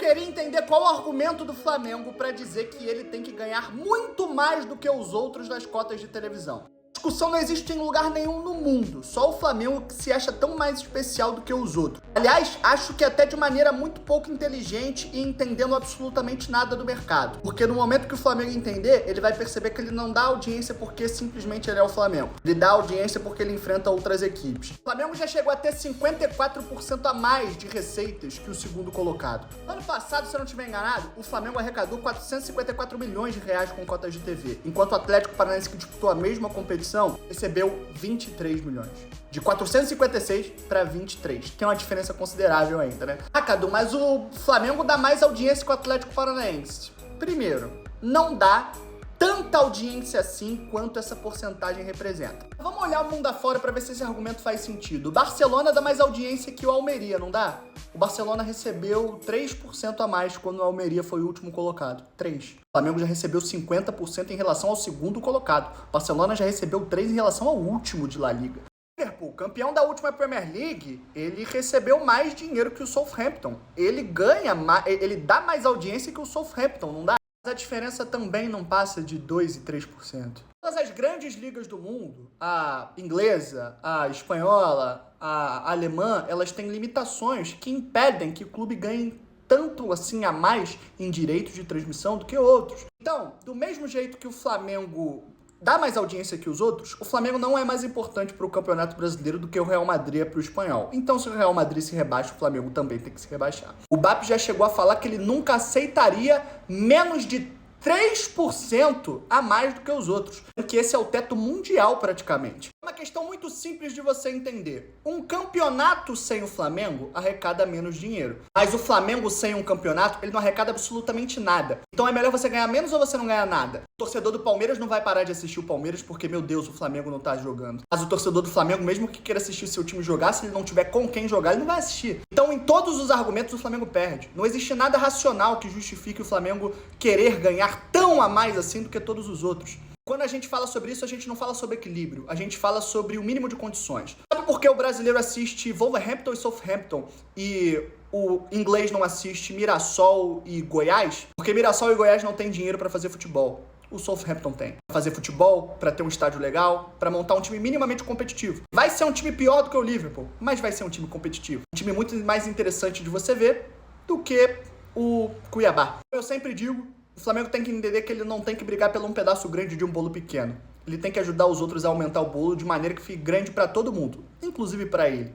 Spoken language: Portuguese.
queria entender qual o argumento do Flamengo para dizer que ele tem que ganhar muito mais do que os outros nas cotas de televisão. A discussão não existe em lugar nenhum no mundo, só o Flamengo que se acha tão mais especial do que os outros. Aliás, acho que até de maneira muito pouco inteligente e entendendo absolutamente nada do mercado. Porque no momento que o Flamengo entender, ele vai perceber que ele não dá audiência porque simplesmente ele é o Flamengo. Ele dá audiência porque ele enfrenta outras equipes. O Flamengo já chegou a ter 54% a mais de receitas que o segundo colocado. Ano passado, se eu não estiver enganado, o Flamengo arrecadou 454 milhões de reais com cotas de TV, enquanto o Atlético Paranaense, que disputou a mesma competição, recebeu 23 milhões. De 456 para 23. Tem uma diferença considerável ainda, né? Ah, Cadu, mas o Flamengo dá mais audiência que o Atlético Paranaense. Primeiro, não dá tanta audiência assim quanto essa porcentagem representa. Vamos olhar o mundo afora para ver se esse argumento faz sentido. O Barcelona dá mais audiência que o Almeria, não dá? O Barcelona recebeu 3% a mais quando o Almeria foi o último colocado. 3. O Flamengo já recebeu 50% em relação ao segundo colocado. O Barcelona já recebeu 3 em relação ao último de La Liga. O Liverpool, campeão da última Premier League, ele recebeu mais dinheiro que o Southampton. Ele ganha mais, ele dá mais audiência que o Southampton, não dá? Mas a diferença também não passa de 2% e 3%. Todas as grandes ligas do mundo, a inglesa, a espanhola, a alemã, elas têm limitações que impedem que o clube ganhe tanto assim a mais em direitos de transmissão do que outros. Então, do mesmo jeito que o Flamengo dá mais audiência que os outros, o Flamengo não é mais importante para o Campeonato Brasileiro do que o Real Madrid é para o espanhol. Então, se o Real Madrid se rebaixa, o Flamengo também tem que se rebaixar. O BAP já chegou a falar que ele nunca aceitaria menos de 3% a mais do que os outros, porque esse é o teto mundial praticamente. É uma questão muito simples de você entender. Um campeonato sem o Flamengo arrecada menos dinheiro, mas o Flamengo sem um campeonato, ele não arrecada absolutamente nada. Então é melhor você ganhar menos ou você não ganhar nada. O torcedor do Palmeiras não vai parar de assistir o Palmeiras porque, meu Deus, o Flamengo não tá jogando. Mas o torcedor do Flamengo, mesmo que queira assistir seu time jogar, se ele não tiver com quem jogar, ele não vai assistir. Então, em todos os argumentos, o Flamengo perde. Não existe nada racional que justifique o Flamengo querer ganhar tão a mais assim do que todos os outros. Quando a gente fala sobre isso, a gente não fala sobre equilíbrio, a gente fala sobre o mínimo de condições. Sabe por que o brasileiro assiste Wolverhampton e Southampton e o inglês não assiste Mirassol e Goiás? Porque Mirassol e Goiás não têm dinheiro para fazer futebol. O Southampton tem. Pra fazer futebol, pra ter um estádio legal, pra montar um time minimamente competitivo. Vai ser um time pior do que o Liverpool, mas vai ser um time competitivo. Um time muito mais interessante de você ver do que o Cuiabá. Eu sempre digo, o Flamengo tem que entender que ele não tem que brigar pelo um pedaço grande de um bolo pequeno. Ele tem que ajudar os outros a aumentar o bolo de maneira que fique grande pra todo mundo, inclusive pra ele.